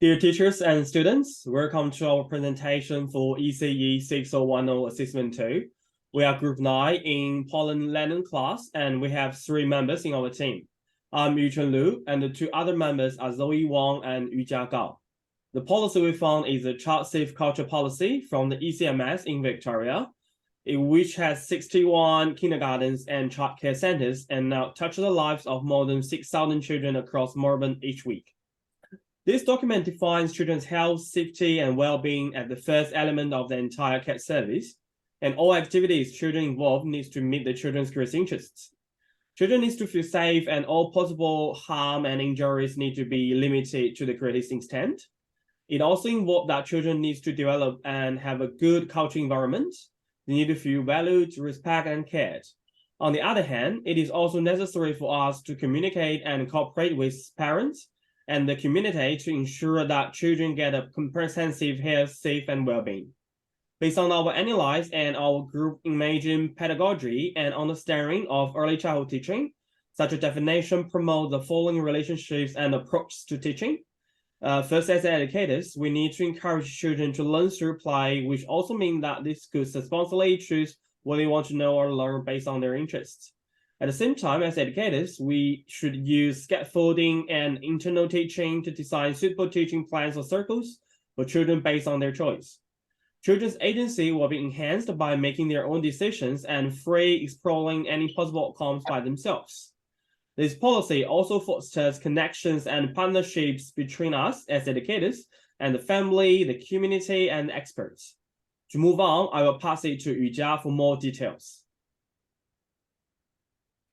Dear teachers and students, welcome to our presentation for ECE6010 Assessment 2. We are Group 9 in Pauline Leonard class, and we have 3 members in our team. I'm Yuchen Lu, and the 2 other members are Zoe Wang and Yujia Gao. The policy we found is a child safe culture policy from the ECMS in Victoria, which has 61 kindergartens and childcare centers and now touches the lives of more than 6,000 children across Melbourne each week. This document defines children's health, safety, and well-being as the first element of the entire CAT service, and all activities children involved needs to meet the children's greatest interests. Children need to feel safe, and all possible harm and injuries need to be limited to the greatest extent. It also involves that children need to develop and have a good cultural environment. They need to feel valued, respected, and cared. On the other hand, it is also necessary for us to communicate and cooperate with parents and the community to ensure that children get a comprehensive health, safe, and well-being. Based on our analysis and our group imaging pedagogy and understanding of early childhood teaching, such a definition promotes the following relationships and approaches to teaching. First, as educators, we need to encourage children to learn through play, which also means that they could responsibly choose what they want to know or learn based on their interests. At the same time, as educators, we should use scaffolding and internal teaching to design suitable teaching plans or circles for children based on their choice. Children's agency will be enhanced by making their own decisions and free exploring any possible outcomes by themselves. This policy also fosters connections and partnerships between us as educators and the family, the community, and the experts. To move on, I will pass it to Yujia for more details.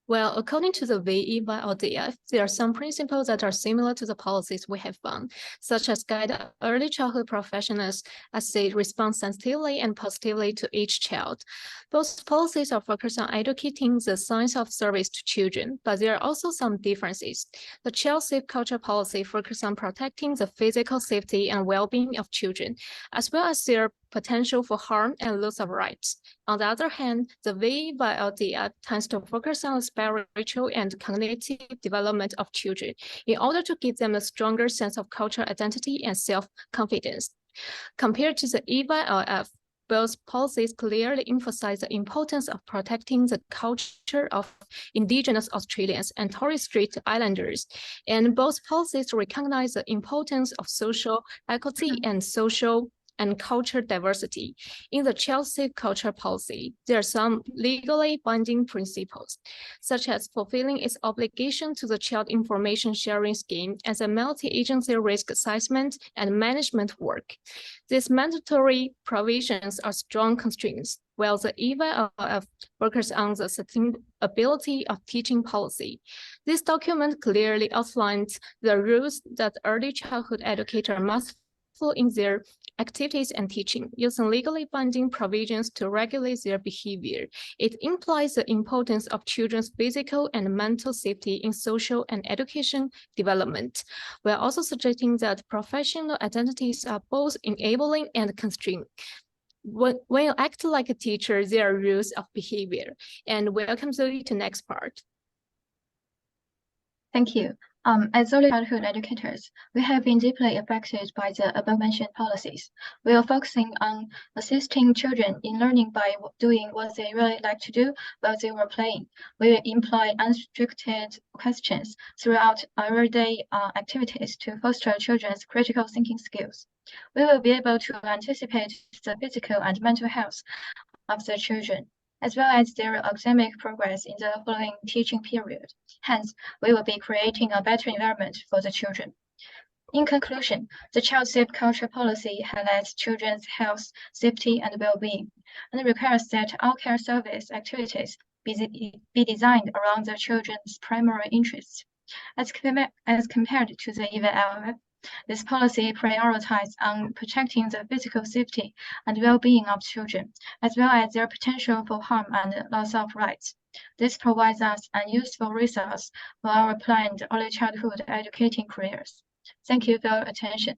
Well, according to the VE by LDF, there are some principles that are similar to the policies we have found, such as guide early childhood professionals as they respond sensitively and positively to each child. Both policies are focused on educating the science of service to children, but there are also some differences. The Child Safe Culture policy focuses on protecting the physical safety and well-being of children, as well as their potential for harm and loss of rights. On the other hand, the VE by LDF tends to focus on the spiritual and cognitive development of children in order to give them a stronger sense of cultural identity and self-confidence. Compared to the E by LF, both policies clearly emphasize the importance of protecting the culture of Indigenous Australians and Torres Strait Islanders, and both policies recognize the importance of social equity and social and culture diversity. In the Child Safe Culture policy, there are some legally binding principles, such as fulfilling its obligation to the Child Information Sharing Scheme as a multi-agency risk assessment and management work. These mandatory provisions are strong constraints, while the EVLF focuses on the sustainability of teaching policy. This document clearly outlines the rules that early childhood educators must follow in their activities and teaching, using legally binding provisions to regulate their behavior. It implies the importance of children's physical and mental safety in social and education development. We are also suggesting that professional identities are both enabling and constraining. When you act like a teacher, there are rules of behavior. And welcome Zoe to next part. Thank you. As early childhood educators, we have been deeply affected by the above-mentioned policies. We are focusing on assisting children in learning by doing what they really like to do while they were playing. We employ unrestricted questions throughout everyday activities to foster children's critical thinking skills. We will be able to anticipate the physical and mental health of the children, as well as their academic progress in the following teaching period. Hence, we will be creating a better environment for the children. In conclusion, the Child Safe Culture policy highlights children's health, safety, and well-being, and requires that all care service activities be designed around the children's primary interests. As compared to the EVLF, this policy prioritizes on protecting the physical safety and well-being of children, as well as their potential for harm and loss of rights. This provides us a useful resource for our planned early childhood educating careers. Thank you for your attention.